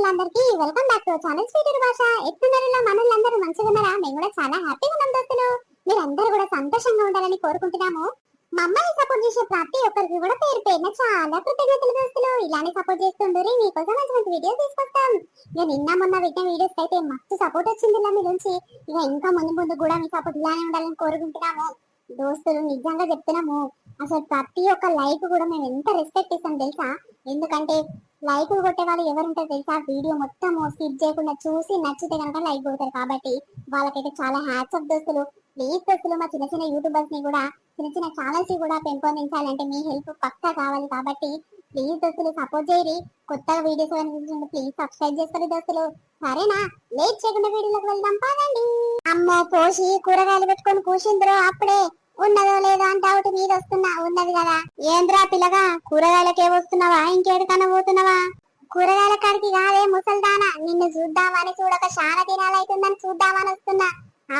దోస్తులందరికీ welcome back to channel sweeter భాష. ఎట్లున్నారు ఇలా మనల్లందరూ మంచిగా ఉన్నారా? మేము కూడా చాలా హ్యాపీగా ఉన్నాం దోస్తులు. మీరందరూ కూడా సంతోషంగా ఉండాలని కోరుకుంటున్నాము. మమ్మల్ని సపోర్ట్ చేసే ప్రతి ఒక్కరికి కూడా పేరు పేరున చాలా కృతజ్ఞతలు దోస్తులు. ఇలానే సపోర్ట్ చేస్తుండ్రి, మీకోసం మంచి మంచి వీడియోస్ తీసుకొస్తాం. ఇక నిన్న మొన్న పెట్టిన వీడియోస్ అయితే మస్తు సపోర్ట్ వచ్చింది ఇలా మీ నుంచి. ఇక ఇంకా ముందు ముందు కూడా మీ సపోర్ట్ ఇలానే ఉండాలని కోరుకుంటున్నాము దోస్తులు. నిజంగా చెప్తున్నాము, అసలు ప్రతి ఒక్క లైక్ కూడా మేము ఎంత రెస్పెక్ట్ ఇస్తాం తెలుసా. ఎందుకంటే లైక్ కొట్టే వాళ్ళు ఎవరుంటారు తెలుసా? వీడియో మొత్తం స్కిప్ చేయకుండా చూసి నచ్చితే కనుక లైక్ కొడతారు. కాబట్టి వాళ్ళకైతే చాలా హ్యాట్స్ ఆఫ్ దోస్తులు. ప్లీజ్ దోస్తులు, మా చిన్న చిన్న యూట్యూబర్స్ ని కూడా, చిన్న చిన్న ఛానల్స్ ని కూడా పెంపొందించాలంటే మీ హెల్ప్ పక్కా కావాలి. కాబట్టి ప్లీజ్ దోస్తులు సపోర్ట్ చేయరి. కొత్తగా వీడియోస్ కనిపించండి, ప్లీజ్ సబ్స్క్రైబ్ చేసుకోండి దోస్తులు. సరేనా, లేట్ చేయకుండా వీడియోలోకి వెళ్దాం పదండి. అమ్మో పోసి కూరగాయలు పెట్టుకొని కూర్చుందరో అప్పుడే ఉన్నదో లేదో అని డౌట్ మీద వస్తున్నా. ఉన్నది కదా ఏంద్రా పిల్లగా, కూరగాయలకే వస్తున్నావా ఇంకేడికన్నా పోతున్నావా? కూరగాయల కాడికి కాదే ముసల్దానా, నిన్ను చూద్దామని చూడక చాలా దినాలైతుందని చూద్దామని వస్తున్నా.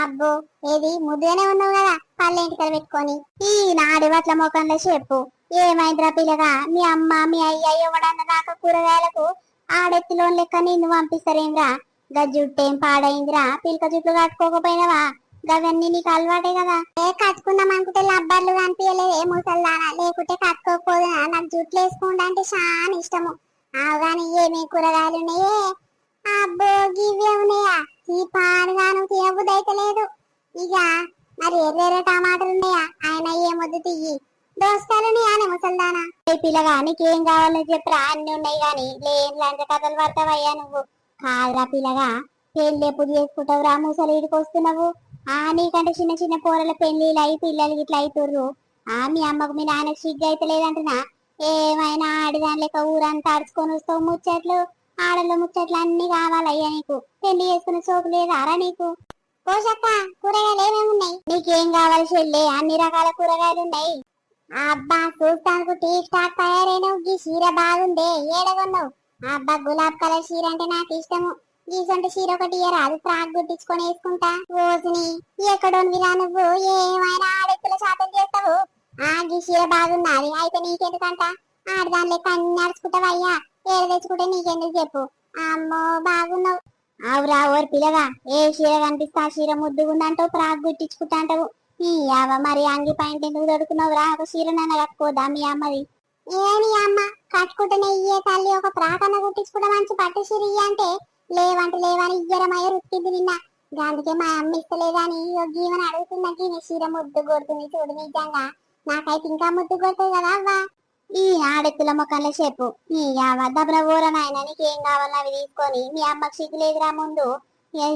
అబ్బో ఏది ముద్దుగానే ఉన్నావు కదా పల్లెంటికలు పెట్టుకొని. ఈ నాడి వట్ల మొఖంలో చెప్పు, ఏమైందిరా పిల్లగా? మీ అమ్మ మీ అయ్య ఇవ్వడన్న దాకా కూరగాయలకు ఆడెత్తులో లెక్క నిన్ను పంపిస్తారేంద్రా? గజ్జుట్టేం పాడైందిరా? పిలక జుట్లు కట్టుకోకపోయినావా? గవన్నీ నీకు అలవాటే కదా. కట్టుకుందాం అనుకుంటే లబ్బర్లు కనిపించలేదు ఏ ముసల్దానా, లేకుంటే కట్టుకోకపోదు. నాకు జుట్లు వేసుకోండి అంటే చాలా ఇష్టము. అవగాని ఏమి కూరగాయలు ఉన్నాయే? అబ్బో గివ్వే ఉన్నాయా? ఈ పాడుగాను తినబుద్ధి లేదు. ఇక మరి ఎర్రెర్ర టమాటాలు ఉన్నాయా? ఆయన ఏమొద్దు తియ్యి. దోసకాయలు ఉన్నాయా ముసల్దానా? పిల్లగా నీకేం కావాలని చెప్పరా, అన్ని ఉన్నాయి గాని లేని లంచ కథలు పడతావయ్యా నువ్వు. కాదురా పిల్లగా, పెళ్ళి ఎప్పుడు చేసుకుంటావు రా? ముసలిడికి వస్తున్నావు. నీకంటే చిన్న చిన్న పోరల పెళ్లిళ్ళు అయి పిల్లలు ఇట్లా అవుతుర్రు. మీ అమ్మకు మీ నాన్నకు సిగ్గు అయితే లేదంటున్నా. ఏమైనా ఆడిదాని లెక్క ఊరంతా అడుచుకొని వస్తావు. ముచ్చట్లు ఆడలో ముచ్చట్లు అన్ని కావాలయ్యా నీకు. పెళ్లి చేసుకునే సోకు లేదారా నీకు? పోషక్క కూరగాయలు ఏమేమి ఉన్నాయి? నీకేం కావాలి చెల్లి? అన్ని రకాల కూరగాయలు ఉన్నాయి. అబ్బా చూస్తాను టీ స్టాక్ తయారైన ఈ చీర బాగుందే, ఏడగొన్నావు? అబ్బా గులాబ్ కలర్ చీర అంటే నాకు ఇష్టము. గీసంటే చీర ఒకటి రాదు, ఫ్రాక్ గుట్టించుకొని వేసుకుంటా. రోజుని ఎక్కడోనివిరా నువ్వు? ఏమైనా ఆడెత్తుల శాతం చేస్తావు. గీ చీర బాగున్నది అయితే నీకెందుకంట? ఆడదాని లెక్క అన్ని నడుచుకుంటావయ్యా. ఏడు తెచ్చుకుంటే నీకెందుకు చెప్పు. అమ్మో బాగున్నావు. అవురా ఓరు పిల్లగా, ఏ చీర కనిపిస్తా ఆ చీర ముద్దుగుందంటావు, ఫ్రాక్ గుట్టించుకుంటా అంటావు. ఈ అవ మరి అంగి పాయింట్ ఎందుకు దొరుకుతున్నావురా? ఒక చీర నన్ను కట్టుకోదా మీ అమ్మది? ఏమి అమ్మ కట్టుకుంటేనే ఇయ్యే తల్లి, ఒక ప్రాకన్న కుట్టించుకుంటే మంచి పట్టు చీర ఇయ్య అంటే లేవంటే లేవని ఇయ్యరమయ్య రుక్కింది నిన్న. అందుకే మా అమ్మ ఇస్తలేదని గీవని అడుగుతున్నా. గీని చీర ముద్దు కొడుతుంది చూడు. నిజంగా నాకైతే ఇంకా ముద్దు కొడుతుంది కదా అవ్వా. ఈ ఆడెత్తుల మొక్కలే చెప్పు. ఈ దబ్బల ఊరనాయన నీకేం కావాలో అవి తీసుకొని. మీ అమ్మకి సిగ్గు లేదురా ముందు?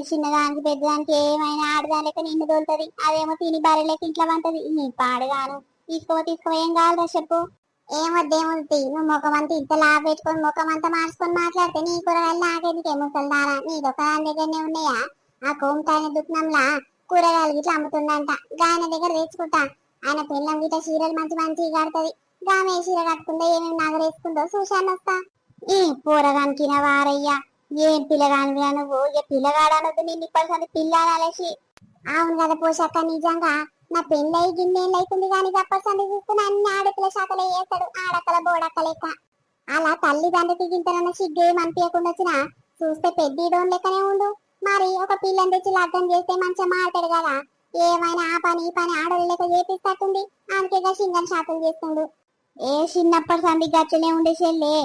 చిన్నదానికి పెద్దదానికి ఏమైనా ఆడదానిక నిన్ను తోలుతుంది. అదేమో తిని బర్రెలేక ఇంట్లో వంటది. నీ పాడుగాను తీసుకో ఏం కావాలరా చెప్పు. ఏమొద్దేముంది, నువ్వు ముఖం అంతా ఇంత లాభ పెట్టుకొని ముఖం అంతా మార్చుకొని మాట్లాడితే నీ కూరగాయలు నాకెందుకే ముసల్దారా? నీ దుకాణం దగ్గరనే ఉన్నాయా? ఆ కోమటాయన దుకాణంలా కూరగాయలు గిట్లా అమ్ముతుందంట. ఆయన దగ్గర తెచ్చుకుంటా. ఆయన పిల్లం గిట్ట చీరలు మంచి మంచిగా కడుతుంది. గామే చీర కట్టుకుందో ఏమేమి నగరేసుకుందో చూశాను వస్తా. ఈ పూరగానికి వారయ్యా, ఏం పిల్లగానివిరా నువ్వు? పిల్లగాడనొద్దు, నేను ఇప్పటిసరి పిల్లనేసి. అవును కదా పోషక్క, నిజంగా నా పెళ్ళై గిన్నెళ్ళు అవుతుంది కానీ తప్పసండి చూసుకుని అన్ని ఆడపిల్ల శాతలే వేస్తాడు. ఆడక్కల బోడక్క లెక్క. అలా తల్లిదండ్రికి గింతనన్న సిగ్గేం అనిపించకుండా వచ్చినా చూస్తే పెద్దోన్ లెక్కనే ఉండు. మరి ఒక పిల్లని తెచ్చి లగ్గం చేస్తే మంచిగా మాట్లాడు కదా. ఏమైనా ఆ పని ఈ పని ఆడోళ్ళ లెక్క చేపిస్తట్టుంది. అందుకే సింగన్ శాతం చేస్తుండు. ఏ చిన్నప్పటి సంది గచ్చనే ఉండే చెల్లే.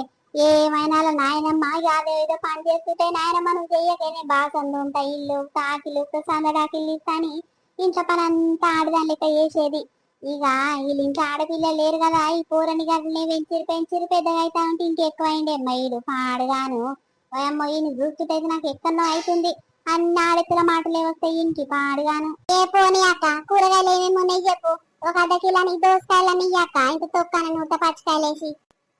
ఏమైనా నాయనమ్మ యాదేదో పని చేస్తుంటే నాయనమ్మ నువ్వు చెయ్యకేనే బాసందు ఉంటాయి. ఇల్లు తాకిలు సందడాకిలు ఇస్తాని ఇంట్లో పని అంతా ఆడదాని లెక్క చేసేది. ఇక వీళ్ళు ఇంట్లో ఆడపిల్లలు లేరు కదా. ఈ పూరని గడ్డని పెంచిరు పెద్దగా అవుతా ఉంటే ఇంకెక్కువైంది అమ్మాయిలు పాడుగాను. అమ్మ ఈయన చూస్తుంటే నాకు ఎక్కడో అవుతుంది. అన్ని ఆడపిల్ల మాటలే వస్తాయి ఇంటి పాడుగాను. ఏ పోనీ అక్క కూరగాయలు ఏమేమి ఉన్నాయి చెప్పు. ఒక అర్ధ కిలోని దోసకాయలని అక్క ఇంత తొక్కన నూట పచ్చికాయలేసి.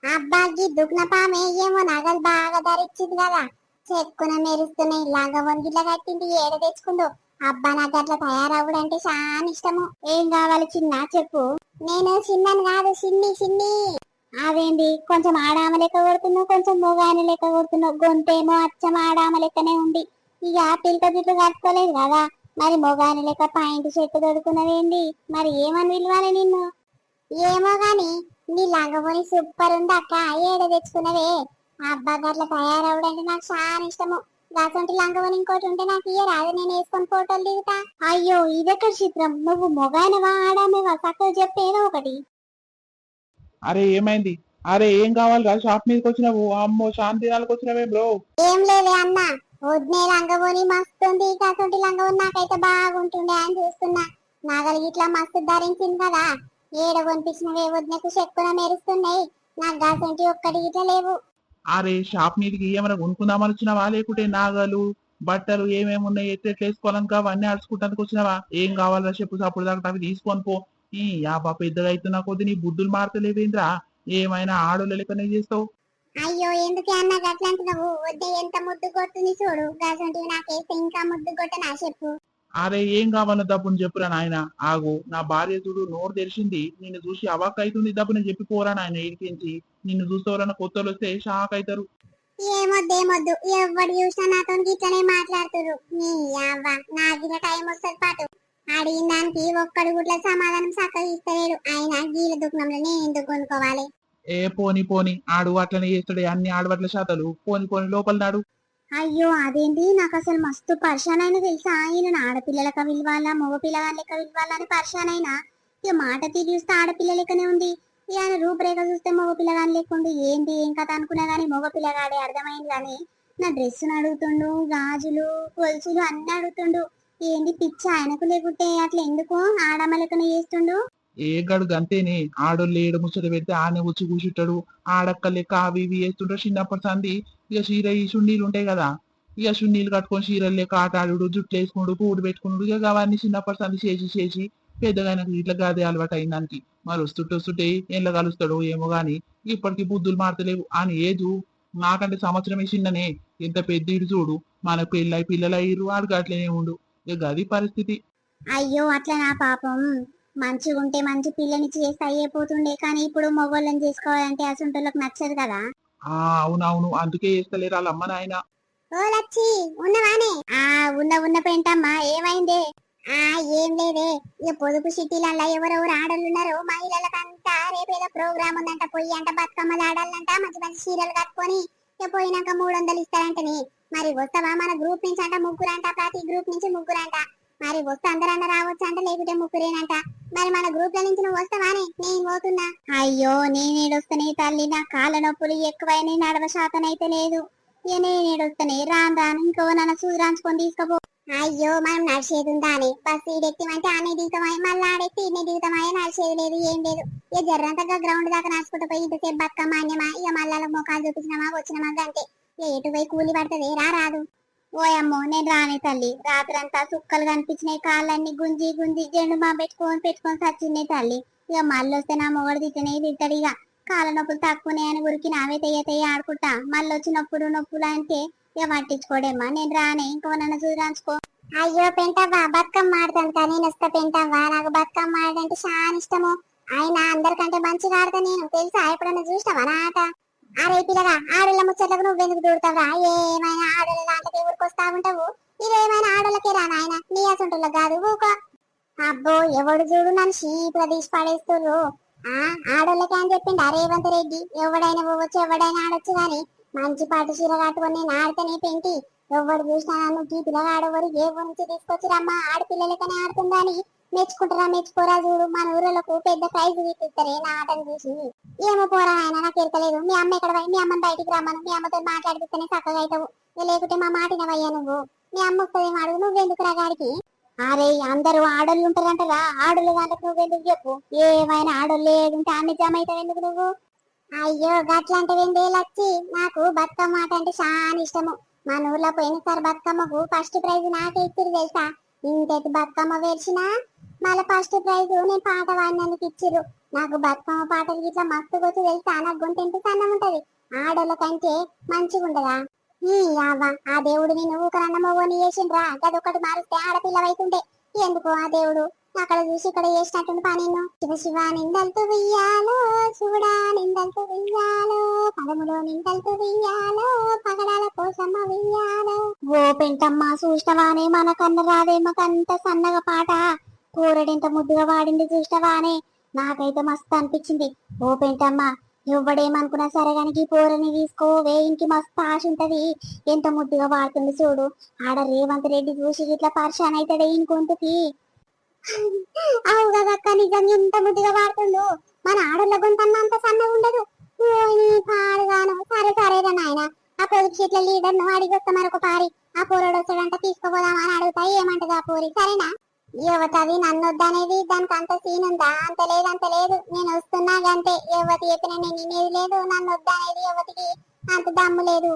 అబ్బాకి దుగ్న పామే ఏమో నగలు బాగా ధరించింది కదా. చెక్కున మెరుస్తున్నాయి. లంగా వంగిట్లా కట్టింది. ఏడ తెచ్చుకుందో. అబ్బా నాకు అట్లా తయారవుడంటే చాలా ఇష్టము. ఏం కావాలి చిన్న చెప్పు. నేను చిన్నని కాదు, చిన్ని. అదేంటి కొంచెం ఆడామ లెక్క కొడుతున్నావు, కొంచెం మొగాని లెక్క కొడుతున్నావు. గొంతేమో అచ్చం ఆడామ లెక్కనే ఉంది. ఇక పిల్క జుట్లు కట్టుకోలేదు కదా. మరి మొగాని లెక్క పాయింట్ చెట్టు దొడుకున్నవేంటి? మరి ఏమని విలువాలి నిన్ను? ఏమో గాని నీ లంగమోని సూపర్ ఉంది అక్క. ఏడ తెచ్చుకున్నవే? అబ్బా గట్ల తయారవడం అంటే నాకు చాలా ఇష్టము. గసంటి లంగవని ఇంకోటి ఉంటే నాకు ఇయ్య రాదు, నేను వేసుకొని ఫోటోలు దిగుతా. అయ్యో ఇదెక్కడ చిత్రం, నువ్వు మొగాయనవా ఆడామేవా చక్కగా చెప్పేదో ఒకటి. అరే ఏమైంది? అరే ఏం కావాలిరా? షాప్ మీదకి వచ్చినావు? అమ్మో శాంతి దినాలకు వచ్చినవే బ్రో. ఏం లేదే అన్న, వద్నే లంగవని మస్తుంది, గసంటి లంగవని నాకైతే బాగుంటుండే అని చూస్తున్నా. నాగలి ఇట్లా మస్తు ధరించింది కదా, ఏడ కొనిపించినవే వద్నకు చెక్కున మెరుస్తున్నాయి. నాకు గసంటి ఒక్కటి ఇట్లా లేవు. అరే షాప్ మీదకి ఏమైనా కొనుక్కుందామని వచ్చినావా, లేకుంటే నాగలు బట్టలు ఏమేమి ఉన్నాయి ఎట్లెట్లు వేసుకోవాలని అవన్నీ అడుచుకుంటానికి వచ్చినావా? ఏం కావాలరా చెప్పు, అప్పుడు దాకా అవి తీసుకొని పో. ఈ యా పాప పెద్దగా అవుతున్నా కొద్ది నీ బుద్ధులు మారతలేవేంద్రా? ఏమైనా ఆడోళ్ళ లెక్కనే చేస్తావు. అయ్యో ఎందుకే అన్న గట్లంటున్నావు, వద్దే ఎంత ముద్దు కొడుతుంది చూడు, గసంటివి నాకేస్తే ఇంకా ముద్దు కొట్టనా చెప్పు. అరే ఏం కావాలో దబ్బుని చెప్పురా నాయన. ఆగు, నా భార్య చూడు నోరు తెరిచింది, నిన్ను చూసి అవాక్ అవుతుంది, దబ్బుని చెప్పిపోరా నాయన ఇడికించి. నిన్ను చూసేవారన్నా కొత్తలు వస్తే షాక్ అవుతారు. ఏమొద్దు ఎవడు చూసినా నాతో ఇట్లనే మాట్లాడుతురు. నీ అవ్వ నాకు టైం వస్తుంది పాటు. అడిగిన దానికి ఒక్కడు గుట్ల సమాధానం చక్కగా ఇస్తలేడు. అయినా గీల దుఃఖంలో నేను ఎందుకు కొనుక్కోవాలి. ఏ పోని పోని, ఆడు అట్లనే చేస్తాడే అన్ని ఆడవట్ల శాతలు. పోని పోని లోపల నాడు. అయ్యో అదేంటి, నాకు అసలు మస్తు పరిశాన్ అయినా తెలుసా. ఈయన ఆడపిల్లలక విలువాలా మగ పిల్లగాని లెక్క విలువాలని పరిశాన్ అయినా. ఇక మాట తీరు చూస్తే ఆడపిల్ల లెక్కనే ఉంది, ఇక ఆయన రూపురేఖ చూస్తే మగ పిల్లగాని లెక్కుంది. ఏంటి ఏం కథ అనుకున్నా గానీ మగ పిల్లగాడే అర్థమైంది. కానీ నా డ్రెస్సును అడుగుతుండు, గాజులు గొలుసులు అన్ని అడుగుతుండు. ఏంటి పిచ్చి ఆయనకు లేకుంటే అట్లా ఎందుకు ఆడమ్మ లెక్కనే చేస్తుండు. ఏ గడు గంతేనే, ఆడోళ్ళు ఏడు ముచ్చట పెడితే ఆనే వచ్చి కూర్చుంటాడు. ఆడక్క లెక్క అవి ఇవి వేస్తుంటాడు చిన్నప్పటి సంది. ఇక చీర ఈ చున్నీలు ఉంటాయి కదా, ఇక చున్నీలు కట్టుకొని చీరలు లెక్క ఆట ఆడు, జుట్లు వేసుకున్నాడు, పూడు పెట్టుకున్నాడు. ఇక అవన్నీ చిన్నప్పటి సంది చేసి చేసి పెద్దగా ఆయనకు ఇట్లా గాదే అలవాటు అయిన దానికి. మరి వస్తుంటే ఎండ్ల కలుస్తాడు ఏమో గాని ఇప్పటికి బుద్ధులు మారతలేవు. అని ఏదు నాకంటే సంవత్సరం చిన్ననే. ఎంత పెద్ద ఇడు చూడు, మన పెళ్ళై పిల్లలు అయ్యిరు, ఆడు అట్లనే ఉండు. ఇక గది పరిస్థితి. అయ్యో అట్లా నా పాపం, మంచిగా ఉంటే మంచి పిల్లని చేస్తే అయ్యేపోతుండే. కానీ ఇప్పుడు మొగోళ్ళని చేసుకోవాలంటే అసంటోళ్ళకి నచ్చదు కదా. అవునవును, అందుకే చేస్తలేరు వాళ్ళ అమ్మ నాయన. ఓ లచ్చి ఉన్నవానే? ఉన్న పెంటమ్మా, ఏమైందే? ఏం లేదే, ఇక పొదుపు సిటీలల్లా ఎవరెవరు ఆడలున్నారో మహిళలకంతా రేపేదో ప్రోగ్రామ్ ఉందంట, పోయి అంట బతుకమ్మలు ఆడాలంట, మంచి మంచి చీరలు కట్టుకొని. ఇక పోయినాక 300 ఇస్తారంటని. మరి వస్తావా? మన గ్రూప్ నుంచి అంట ముగ్గురంట, ప్రతి గ్రూప్ నుంచి ముగ్గురంట. మరి వస్తే అందరన్నా రావచ్చు అంట, లేకుంటే ముగ్గురేనంట. మరి మన గ్రూప్ నుంచి నువ్వు వస్తావానే? నేను పోతున్నా. అయ్యో నేనేడొస్తానే తల్లి, నా కాళ్ళ నొప్పులు ఎక్కువైనా నడవ శాతం అయితే లేదు. ఇక నేనేడొస్తానే, రాను రాను ఇంకో నన్ను సూదిరాంచుకొని తీసుకుపో. అయ్యో మనం నడిచేది ఉందా అని, బస్సు ఈడెక్కిమంటే ఆనే దిగుతామాయి, మళ్ళీ ఆడెక్కి ఈయన దిగుతామాయి, నడిచేది లేదు ఏం లేదు. ఇక జర్రంతగా గ్రౌండ్ దాకా నడుచుకుంటూ పోయి ఇంతసేపు బతుకమ్మ అన్యమా, ఇక మళ్ళీ మొఖాలు చూపించినామా వచ్చినామా అంతే. ఇక ఎటు పోయి కూలి పడుతుంది, రాదు. ఓయమ్మో నేను రానే తల్లి, రాత్రంతా సుక్కలు కనిపించినాయి, కాళ్ళన్ని గుంజి గుంజి జెండు మా పెట్టుకొని సచ్చినాయి తల్లి. ఇక మళ్ళీ వస్తే నా మొగడు తిట్టడు. ఇక కాళ్ళ నొప్పులు తక్కువనే అని ఉరికి నావే తెయ్య ఆడుకుంటా. మళ్ళీ వచ్చి నొప్పులు అంటే ఇక పట్టించుకోడేమ్మా, నేను రానే, ఇంకో నన్ను చూడాల్సుకో. అయ్యో పెంటవ్వా, బతుకమ్మ ఆడతాను కానీ నేను వస్తా పెంటవ్వా, నాకు బతుకమ్మ ఆడదంటే చాలా ఇష్టము. ఆయన అందరికంటే మంచిగా ఆడతా నేను, తెలుసా? ఎప్పుడన్నా చూసినావా నా ఆట? అరే పిల్లగా, ఆడోళ్ళ ముచ్చట్లకు నువ్వెందుకు దూడతావా? ఏమైనా ఆడోళ్ళ దాంట్లోకి ఊరికొస్తా ఉంటావు. ఇదేమైనా ఆడోళ్ళకే రా నాయన, నీ అసంటులకు కాదు, ఊకో. అబ్బో ఎవడు చూడు నన్ను షీపుగా తీసి పడేస్తుర్రు. ఆడోళ్ళకే అని చెప్పిండు రేవంత్ రెడ్డి, ఎవడైనా పోవచ్చు ఎవడైనా ఆడొచ్చు గాని మంచి పట్టు చీర కట్టుకొని నేను ఆడితేనే పెంటి. ఎవడు చూసినా నన్ను ఈ పిల్లగాడెవరు ఏ ఊరి నుంచి తీసుకొచ్చిరమ్మా ఆడపిల్లలకనే ఆడుతుందా అని మెచ్చుకోరా చూడు. మన ఊళ్ళకు పెద్ద ప్రైజ్ ఇస్తారు నా ఆటను చూసి. ఏమో పోరా ఆయన, నాకు ఎరకలేదు. మీ అమ్మ ఎక్కడ పోయి? మీ అమ్మని బయటికి రమ్మను, మీ అమ్మతో మాట్లాడితేనే చక్కగా అవుతావు. లేకుంటే మా మాటినవయ్యా నువ్వు. మీ అమ్మ వస్తుందేమో అడుగు, నువ్వెందుకు రాగాడికి? అరే అందరూ ఆడోళ్ళు ఉంటారంటారా, ఆడోళ్ళు దాంట్లో నువ్వెందుకు చెప్పు. ఏమైనా ఆడోళ్ళు ఏడుంటే అన్ని జమ అవుతావు ఎందుకు నువ్వు? అయ్యో గట్లంటే లచ్చి, నాకు బతుకమ్మ ఆట అంటే చాలా ఇష్టము. మన ఊర్లో పోయినసారి బతుకమ్మకు ఫస్ట్ ప్రైజ్ నాకే ఇచ్చిరు తెలుసా. ఇంతటి బతుకమ్మ వేర్చినా మళ్ళీ ఫస్ట్ ప్రైజ్ నేను పాట పాడినందుకు ఇచ్చిర్రు. నాకు బతుకమ్మ పాటలు ఇట్లా మస్తు వచ్చి తెలుసా. నాకు గొంతు ఎంత సన్నం ఉంటది, ఆడోళ్ళ కంటే మంచిగా ఉండదా. ఈ అవ్వ, ఆ దేవుడు నేను ఊకరన్న మొగోని చేసిండ్రా, గదొకటి మారిస్తే ఆడపిల్ల వైతుండే. ఎందుకు ఆ దేవుడు అక్కడ చూసి ఇక్కడ చేసినట్టు పని. శివ శివ నిందలతో వెయ్యాలో, శివుడా నిందలతో వెయ్యాలో, పదములో నిందలతో వెయ్యాలో, పగడాల కోసమ్మ వెయ్యాలో. ఓ పెంటమ్మ చూష్టవానే, మనకన్న రాదేమకంత సన్నగా పాట. కూరడింత ముద్దుగా వాడింది చూష్టవానే, నాకైతే మస్తు అనిపించింది. ఓ పెంటమ్మ ఎవడేమనుకున్నా సరే గాని ఈ పోరని తీసుకోవే ఇంకి మస్తు ఆశ ఉంటది. ఎంత ముద్దుగా వాడుతుంది చూడు. ఆడ రేవంత్ రెడ్డి చూసి ఇట్లా పరిశాన్ అవుతాడే ఇంకొంతకి. అవు కదక్క, నిజంగా ఎంత ముద్దుగా వాడుతుండు. మన ఆడోళ్ళ గొంతన్న అంత సన్నగా ఉండదు. ఓయ్ పాడుగాను. సరే సరేరా నాయన, ఆ పొదుపు చెట్ల లీడర్ ను అడిగి వస్తా మరొక పారి. ఆ పోరాడు వస్తాడంట తీసుకుపోదామని అడుగుతా, ఏమంటది ఆ పోరి. సరేనా? యువతది నన్ను వద్దనేది, దానికి అంత సీన్ ఉందా? అంత లేదు అంత లేదు, నేను వస్తున్నా గంతే. యువతి చెప్పిన నేను వినేది లేదు, నన్ను వద్దనేది యువతికి అంత దమ్ము లేదు.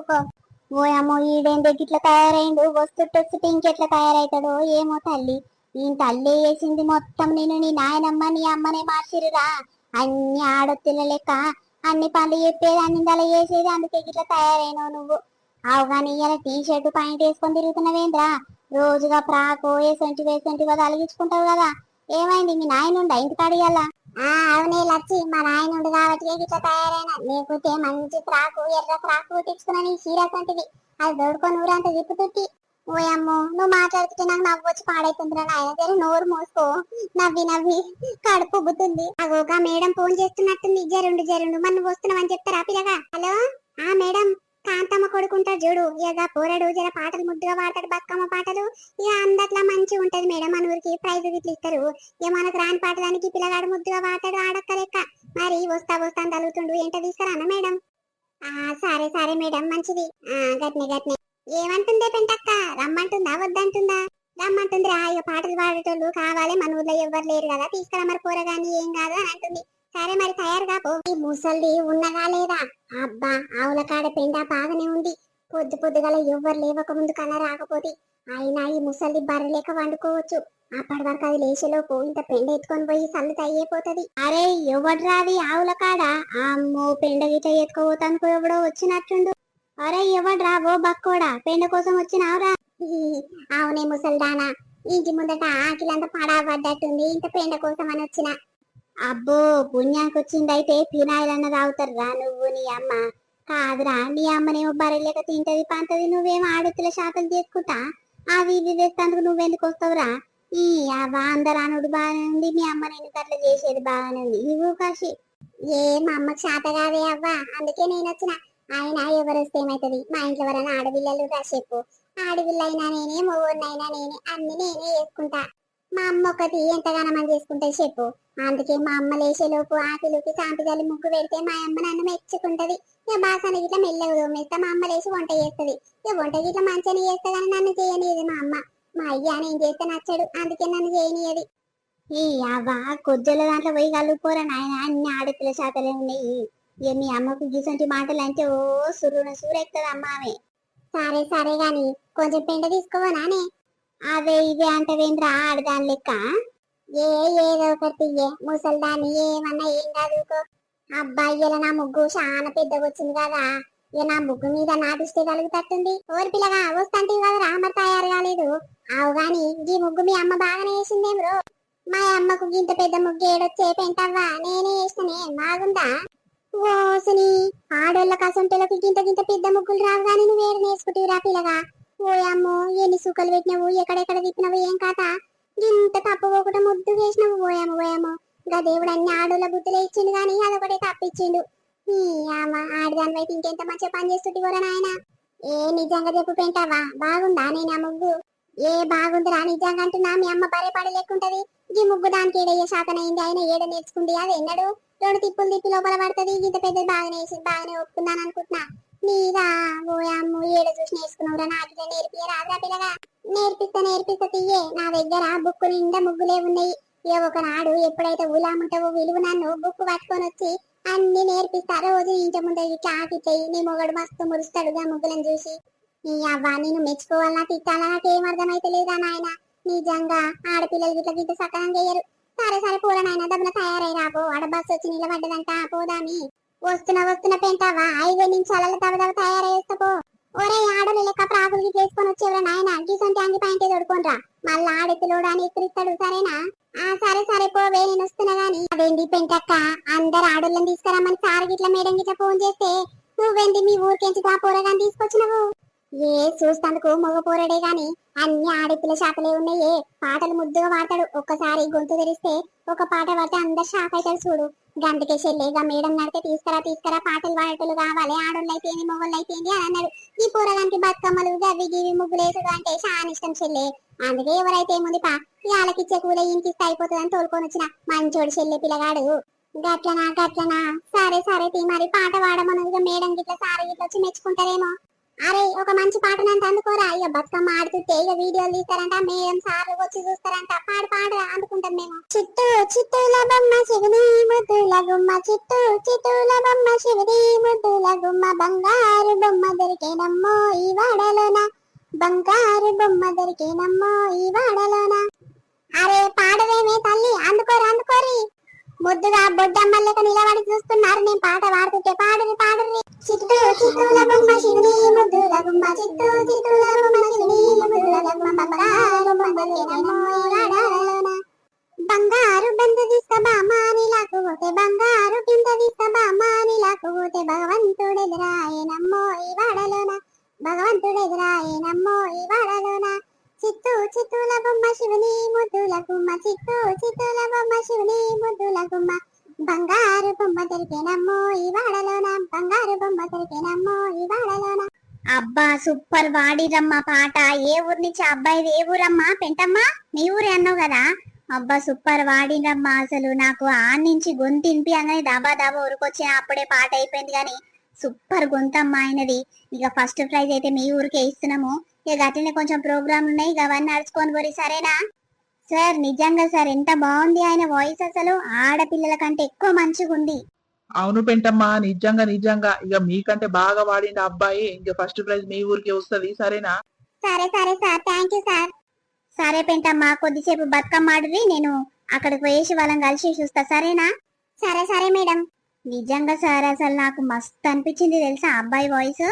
ఓయమ్మో ఈడేందో గిట్లా తయారైండు. వస్తుంటే ఇంకెట్లా తయారైతాడో ఏమో తల్లి. ఈ తల్లి వేసింది మొత్తం నేను, నీ నాయనమ్మ నీ అమ్మనే మార్చిరురా. అన్ని ఆడొత్తిల లెక్క అన్ని పనులు చెప్పేది, అన్ని దళ చేసేది, అందుకే గిట్లా తయారైనావు నువ్వు. అవు కానీ ఇలా టీ షర్ట్ పాయింట్ వేసుకొని తిరుగుతున్నావేంద్రా? రోజుగా ఫ్రాకు వేసంటిగా తలిగించుకుంటావు కదా. ఏమైంది, మీ నాయనుండా ఇంటికాడ ఇయ్యాల? అవునే లచ్చి, మా నాయనుండు కాబట్టి ఇట్లా తయారైనా. లేకపోతే మంచి ఫ్రాకు ఎర్ర ఫ్రాకు కుట్టించుకున్నా నీ చీరసంటిది, అది దొడుకొని ఊరంతా తిప్పుతుట్టి. ఓయమ్మో, నువ్వు మాట్లాడుతుంటే నాకు నవ్వు వచ్చి పాడైతుందిరా నాయన. సరే నోరు మోసుకో. నవ్వి నవ్వి కడుపు ఉబ్బుతుంది. అగోగా మేడం ఫోన్ చేస్తున్నట్టుంది. జరుండు మరి నువ్వు వస్తున్నావని చెప్తారా పిల్లగా? హలో, మేడం, కాంతమ్మ కొడుకుంటాడు చూడు, ఇక పోరాడు జర పాటలు ముద్దుగా పాడతాడు, బతుకమ్మ పాటలు. ఇక అందట్లా మంచిగా ఉంటది మేడం. మన ఊరికి ప్రైజ్ గిట్ల ఇస్తారు. ఇక మనకు రాని పాటదానికి పిల్లగాడు ముద్దుగా పాడతాడు, ఆడక్క లెక్క. మరి వస్తా అని తలుగుతుండు, ఏంట తీసుకురానా మేడం? సరే సరే మేడం, మంచిది. గట్నే ఏమంటుందే పెంటక్క? రమ్మంటుందా వద్దంటుందా? రమ్మంటుందిరా. ఇక పాటలు పాడేటోళ్ళు కావాలి, మన ఊర్లో ఎవ్వరు లేరు కదా, తీసుకురా మరి పోరగాని, ఏం కాదు అని అంటుంది. సరే మరి తయారుగా పో. ఈ ముసల్ది ఉన్నదా లేదా? అబ్బా, ఆవుల కాడ పెండ బాగానే ఉంది. పొద్దుగల ఎవ్వరు లేవక ముందు కల రాకపోతే అయినా ఈ ముసల్ది బర్రెలేక వండుకోవచ్చు. అప్పటి వరకు అది లేచేలోపు ఇంత పెండ ఎత్తుకొని పోయి సల్లు అయిపోతుంది. అరే ఎవడు రాది ఆవుల కాడ? అమ్మో, పెండ గిట్ట ఎత్తుకోపోతానుకో ఎవడో వచ్చినట్టుండు. అరే ఎవడు రావో బక్కోడా, పెండ కోసం వచ్చినావురా? అవునే ముసల్దానా, ఇంటి ముందట ఆకిలంతా పడబడ్డట్టుంది, ఇంత పెండ కోసం అని వచ్చిన. అబ్బో, పుణ్యాకొచ్చిందైతే ఫినాయిల్ తాగుతారు రా నువ్వు నీ అమ్మ. కాదురా, నీ అమ్మనేమో బర్రెలేక తింటది పంటది, నువ్వేమో ఆడతుల శాతలు చేసుకుంటా అవి ఇవి తెస్తాందుకు నువ్వెందుకు వస్తావురా? ఈ అవ్వ అందరు అనుడు బాగానే ఉంది, మీ అమ్మ నేను అట్లా చేసేది బాగానే ఉంది. నువ్వు కాశీ ఏ మా అమ్మకి శాత కాదే అవ్వ, అందుకే నేను వచ్చిన. ఆయన ఎవరు వస్తే ఏమైతుంది, మా ఇంట్లో ఎవరైనా ఆడపిల్లలు రా చెప్పు. ఆడపిల్లైనా నేనే, మొగోడినైనా నేనే, అన్ని నేనే చేసుకుంటా. మా అమ్మ ఒకటి ఎంతగానో మంది చేసుకుంటే చెప్పు. అందుకే మా అమ్మ లేచేలోపు ఆకిలికి సాంపిదాలు ముగ్గు పెడితే మా అమ్మ నన్ను మెచ్చుకుంటది. ఇక బాసన గిట్ల మెల్లగా తోమేస్తా, మా అమ్మ లేచి వంట చేస్తుంది. ఇక వంట గిట్ల మంచిగానే చేస్తా కానీ నన్ను చేయనియదు మా అమ్మ. మా అయ్య నేను చేస్తే నచ్చడు, అందుకే నన్ను చేయనియది. ఈ అవ్వ కొద్దుల దాంట్లో పోయి కలుపుకోరా నాయన, అన్ని ఆడపిల్ల శాతలే ఉన్నాయి. ఇక మీ అమ్మకు గిసంటి మాటలు అంటే ఓ సూరెక్కుతుంది అమ్మ ఆమె. సరే సరే గాని కొంచెం పెండ తీసుకోవనానే? అవే ఇవే అంటవేంద్ర ఆడదాని లెక్క. ఏదో ఒకటి ముసల్దాన్ని ఏమన్నా ఏం కాదుకో. అబ్బాయి నా ముగ్గు చాలా పెద్దగా వచ్చింది కదా, ఇక నా ముగ్గు మీద నా దృష్టి కలుగుతట్టుంది. ఓరి పిల్లగా వస్తాంటివి కదరా, మరి తయారు కాలేదు. అవు గాని ఈ ముగ్గు మీ అమ్మ బాగానే వేసిందేం బ్రో. మా అమ్మకు గింత పెద్ద ముగ్గు ఏడొచ్చే పెంటవ్వా, నేనే వేస్తనే బాగుందా? ఓసిని, ఆడోళ్ళ కసంటోళ్ళకి గింత గింత పెద్ద ముగ్గులు రావు గాని నువ్వు ఏడు నేర్చుకుంటురా పిల్లగా. ఓయమ్మో, ఎన్ని సుక్కలు పెట్టినావు, ఎక్కడెక్కడ తిప్పినావు, ఏం కాత ఇంత తప్పుకోకుండా ముద్దు వేసినావు. ఓయమ్మో, ఇంకా దేవుడు అన్ని ఆడోళ్ళ బుద్ధులే ఇచ్చిండు గాని అదొకటే తప్పిచ్చిండు. ఆడదాని వైపు ఇంకెంత మంచిగా పని చేస్తుంది కూడా నాయన. ఏ నిజంగా చెప్పు పెంటావా, బాగుందా నేను ఆ ముగ్గు? ఏ బాగుందిరా నిజంగా అంటున్నా, మీ అమ్మ బరే పడి లెక్కుంటది. ఈ ముగ్గు దానికి ఏడయ్యే శాతనైంది, ఆయన ఏడ నేర్చుకుంది అది ఎన్నడు? రెండు తిప్పులు తిప్పి లోపల పడుతుంది. ఇంత పెద్దది బాగానే వేసి బాగానే ఒప్పుకున్నాను అనుకుంటున్నా. నీరా ఓయమ్మ, ఏడ చూసి నేర్చుకున్నావురా, నాకు నేర్పియ రాదురా పిల్లగా. నేర్పిస్తా తీయే, నా దగ్గర బుక్కు నిండా ముగ్గులే ఉన్నాయి. ఏ ఒకనాడు ఎప్పుడైతే ఉలాముంటావో విలువ నన్ను బుక్కు పట్టుకొని వచ్చి అన్ని నేర్పిస్తా. రోజు ఇంటి ముందు ఇట్లా ఆకిచ్చాయి, నీ మొగడు మస్తు మురుస్తాడుగా ముగ్గులను చూసి. నీ అవ్వ నేను మెచ్చుకోవాలన్నా తిట్టాలా నాకేం అర్థమైతే లేదా నాయన. నిజంగా ఆడపిల్లలు గిట్ల గిట్ల సక్కనం చేయరు. సరే పూర నాయన, దబ్బున తయారై రాబో, ఆడ బస్సు వచ్చి నిలబడ్డదంట, పోదామి. వస్తున్న పెంటావా, 5 నిమిషాలలో దబదబ తయారయ్యేస్తా పో. ఒరే ఆడలు లెక్క ప్రాకులు గిట్ల వేసుకొని వచ్చేవరా నాయన, గీసంటి అంగి పాయింటే తొడుకోనరా, మళ్ళా ఆడెత్తులోడు అని ఎత్తురిస్తాడు. సరేనా? సరే పోవే, నేను వస్తున్నా గాని. అదేంటి పెంటక్క, అందరు ఆడోళ్ళని తీసుకురమ్మని సార్ గిట్ల మేడం గిట్ల ఫోన్ చేస్తే నువ్వేంటి మీ ఊరికెంచి ఆ పోరగాని తీసుకొచ్చినవు? ఏ చూస్తాందుకు మగ పోరడే గాని అన్ని ఆడపిల్ల శాతలే ఉన్నాయే. పాటలు ముద్దుగా పాడతాడు, ఒక్కసారి గొంతు తెరిస్తే ఒక పాట పాడితే అందరు షాక్ అవుతాడు చూడు. గందుకే చెల్లేగా మేడం నడితే తీసుకురా పాటలు పాడటలు కావాలి, ఆడోళ్ళు అయితే ఏంది మొగోళ్ళు అయితే ఏంది అని అన్నాడు. ఈ పూరగానికి బతుకమ్మలు గవి గివి ముగ్గులేసుడు అంటే చాలా ఇష్టం చెల్లె. అందుకే ఎవరైతే ఏముంది పా ఈ ఆలకిచ్చే కూల ఇంటిస్తే అయిపోతుందని తోలుకొని వచ్చిన మంచోడు చెల్లె పిల్లగాడు. గట్లనా సరే తీ మరి పాట పాడమన్నదిగా మేడం గిట్ల సార్ గిట్ల వచ్చి మెచ్చుకుంటారేమో. అరే ఒక మంచి పాటనంత అందుకోరా, ఇక బతుకమ్మ ఆడుతుంటే ఇక వీడియోలు తీస్తారంట, మేడం సార్లు వచ్చి చూస్తారంట, పాడు అందుకుంటాం మేము. చిత్తూల బొమ్మ శివుని ముద్దుల గుమ్మ, చిత్తూల బొమ్మ శివుని ముద్దుల గుమ్మ, బంగారు బొమ్మ దొరికేనమ్మో ఈ వాడలోన, బంగారు బొమ్మ దొరికేనమ్మో ఈ వాడలోన. అరే పాడవేమే తల్లి, అందుకోరి ముద్దుగా బొడ్డమ్మ లెక్క నిలబడి చూస్తున్నారు, నేను పాట పాడుతుంటే పాడురి. చిత్తూల బొమ్మ శివుని ముద్దుల గుమ్మ, చిత్తూల బొమ్మ శివుని ముద్దుల గుమ్మ, బంగారు బొమ్మ దొరికేనమ్మో ఈ వాడలోన. బంగారు బంధు తీసుకబా మానిలాకు పోతే, బంగారు కింద తీసుకబా మానిలాకు పోతే, భగవంతుడెదురాయనమ్మో ఈ వాడలోన, భగవంతుడెదురాయనమ్మో ఈ వాడలోన. చిత్తూల బొమ్మ శివుని ముద్దుల గుమ్మ, చిత్తూల బొమ్మ శివుని ముద్దుల గుమ్మ, బంగారు బొమ్మ దొరికేనమ్మో ఈ వాడలోన, బంగారు బొమ్మ దొరికేనమ్మో ఈ వాడలోన. అబ్బా సూపర్ వాడిరమ్మా పాట. ఏ ఊరు నుంచి అబ్బాయి? ఏ ఊరమ్మా? పెంటమ్మా మీ ఊరే అన్నావు కదా. అబ్బా సూపర్ వాడినమ్మా, అసలు నాకు ఆ నుంచి గొంతింపి అనగానే దాబా ఊరుకొచ్చిన అప్పుడే పాట అయిపోయింది. కానీ సూపర్ గొంతమ్మా ఆయనది. ఇక ఫస్ట్ ప్రైజ్ అయితే మీ ఊరికే ఇస్తున్నాము. ఇక అట్లనే కొంచెం ప్రోగ్రాంలు ఉన్నాయి, ఇక అవన్నీ నడుచుకొని పోరి సరేనా? సార్ నిజంగా సార్ ఎంత బాగుంది ఆయన వాయిస్, అసలు ఆడపిల్లల కంటే ఎక్కువ మంచిగా ఉంది. అవును పెంటమ్మా, నిజంగా ఇక మీకంటే బాగా వాడిండు అబ్బాయి. ఇంకా ఫస్ట్ ప్రైజ్ మీ ఊరికే వస్తుంది సరేనా? సరే సార్, థ్యాంక్ యూ సార్. సరే పెంటమ్మా, కొద్దిసేపు బతుకమ్మ ఆడుర్రి, నేను అక్కడికి పోయేసి వాళ్ళని కలిసి చూస్తా సరేనా? సరే మేడం. నిజంగా సార్ అసలు నాకు మస్తు అనిపించింది తెలుసా అబ్బాయి వాయిస్.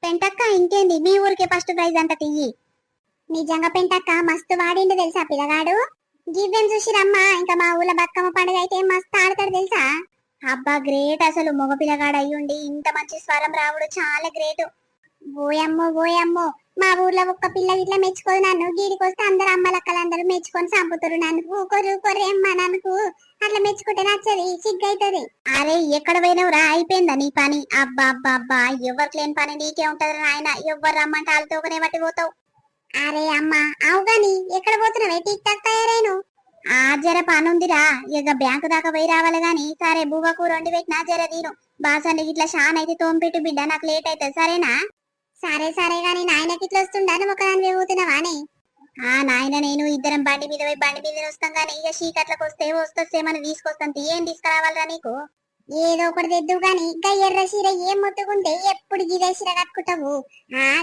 పెంటక్క ఇంకేంది, మీ ఊరికే ఫస్ట్ ప్రైజ్ అంట తియ్యి. నిజంగా పెంటక్క మస్తు వాడిండు తెలుసా పిల్లగాడు. గివ్వేం చూసిరమ్మా, ఇంకా మా ఊళ్ళో బతుకమ్మ పండుగ అయితే మస్తు ఆడతాడు తెలుసా. అబ్బా గ్రేట్, అసలు మగ పిల్లగాడు అయ్యుండి ఇంత మంచి స్వరం రావుడు చాలా గ్రేట్. ఓయమ్మో మా ఊర్లో ఒక్క పిల్ల ఇట్లా మెచ్చుకోదు నన్ను, గీడికొస్తే అందరు అమ్మలక్కలందరూ మెచ్చుకొని చంపుతారు నన్ను. ఊకొరేమ్మా నన్ను అట్లా మెచ్చుకుంటే నచ్చది, సిగ్గైతది. అరే ఎక్కడ పోయినవురా, అయిపోయిందా నీ పని? అబ్బా ఎవరికి లేని పని నీకే ఉంటది నాయన, ఎవరు రమ్మంటే వాళ్ళతోనే బట్టి పోతావు. అరే అమ్మా అవు గాని ఎక్కడ పోతున్నావే టీక్ టాక్ తయారైను? ఆ జర పనుందిరా, ఇక బ్యాంకు దాకా పోయి రావాలి గాని. సరే బువ్వ కూర వండి పెట్టినా జర తీరు, బాసండి ఇట్లా షాన్ అయితే తోంపెట్టు బిడ్డ, నాకు లేట్ అవుతుంది సరేనా? సరే గాని నాయనకి ఇట్లా వస్తుండా, నువ్వు ఒకదాని పోతున్నావానే? ఆ నాయన నేను ఇద్దరం బండి మీద పోయి బండి మీద వస్తాం గానీ, ఇక చీకట్లకు వస్తేమని తీసుకొస్తాం. ఏం తీసుకురావాలరా నీకు? ఏదో ఒకటి తెద్దు గాని, ఇంకా ఎర్ర చీర ఏం మొత్తుకుంటే ఎప్పుడు గిదే చీర కట్టుకుంటావు?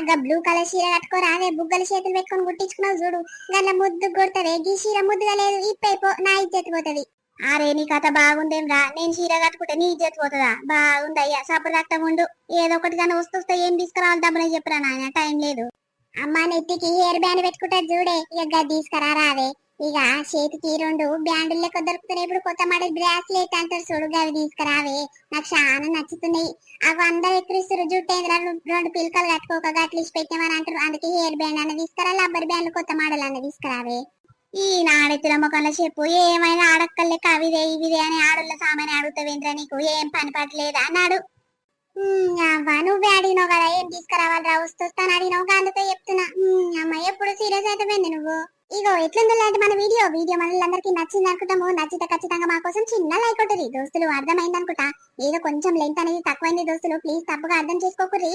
గా బ్లూ కలర్ చీర కట్టుకోరాదే, బుగ్గల చేతులు పెట్టుకొని కుట్టించుకున్నావు చూడు, గల్ల ముద్దు కొడతదే. గీ చీర ముద్దుగా లేదు, ఇప్పైపో నా ఇజ్జత్ పోతది. అరే నీ కథ బాగుందేం రా, నేను చీర కట్టుకుంటే నీ ఇజ్జత్ పోతుందా? బాగుందయ్యా, సప్పుడు రక్తం ఉండు. ఏదో ఒకటి కానీ వస్తే ఏం తీసుకురావాలి డబ్బునే చెప్పరా నాయన, టైం లేదు. అమ్మా నెత్తికి హెయిర్ బ్యాండ్ పెట్టుకుంటారు చూడే, ఇక తీసుకురా రాదే. ఇక చేతికి 2 బ్యాండ్లు లెక్క దొరుకుతున్నాయి ఇప్పుడు, కొత్త మోడల్ బ్రాస్లెట్ అంటారు చూడు, అవి తీసుకురావే. నాకు చాలా నచ్చుతున్నాయి. అవి అందరు ఎక్కిరిస్తారు, జుట్టు ఏంద్రా 2 పిలకలు కట్టుకోక గట్లిసి పెట్టామని అంటారు. అందుకే హెయిర్ బ్యాండ్ అన్న తీసుకురా, రబ్బర్ బ్యాండ్లు కొత్త మోడల్ అన్న తీసుకురావే. ఈ నాడెత్తుల మొక్కల చెప్పు, ఏమైనా ఆడక్కలు లెక్క అవిదే ఇవిదే అని ఆడోళ్ళ సామాన్ అడుగుతావేంద్రా, నీకు ఏం పని పట్టలేదా అన్నాడు. నువ్వే అడిగినావు కదా ఏం తీసుకురావాలిరా, వస్తాను అడిగినావు అందుకే చెప్తున్నా. అమ్మ ఎప్పుడు సీరియస్ అయితే నువ్వు. ఇగో ఎట్లుందో లాంటి మన వీడియో మనలందరికీ నచ్చింది అనుకుంటాము. నచ్చితే ఖచ్చితంగా మా కోసం చిన్న లైక్ కొట్టుర్రి దోస్తులు, అర్థమైంది అనుకుంటా. ఏదో కొంచెం లెంత్ అనేది తక్కువైంది దోస్తులు, ప్లీజ్ తప్పుగా అర్థం చేసుకోకుర్రి.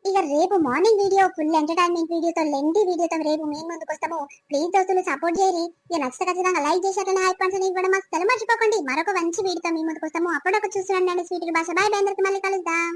ఇక రేపు మార్నింగ్ వీడియో ఫుల్ ఎంటర్టైన్మెంట్ వీడియోతో, లెంతీ వీడియోతో రేపు మేము ముందుకు వస్తాము. ప్లీజ్ దోస్తులు సపోర్ట్ చేయరి. ఇక నచ్చితే ఖచ్చితంగా లైక్ చేసి అట్లనే హైప్ పంచని ఇవ్వడం అసలు మర్చిపోకండి. మరొక మంచి వీడియోతో మేము ముందుకు వస్తాము. అప్పుడొక చూస్తున్నాండి స్వీట్ భాష. బాయ్, అందరికి మళ్ళీ కలుద్దాం.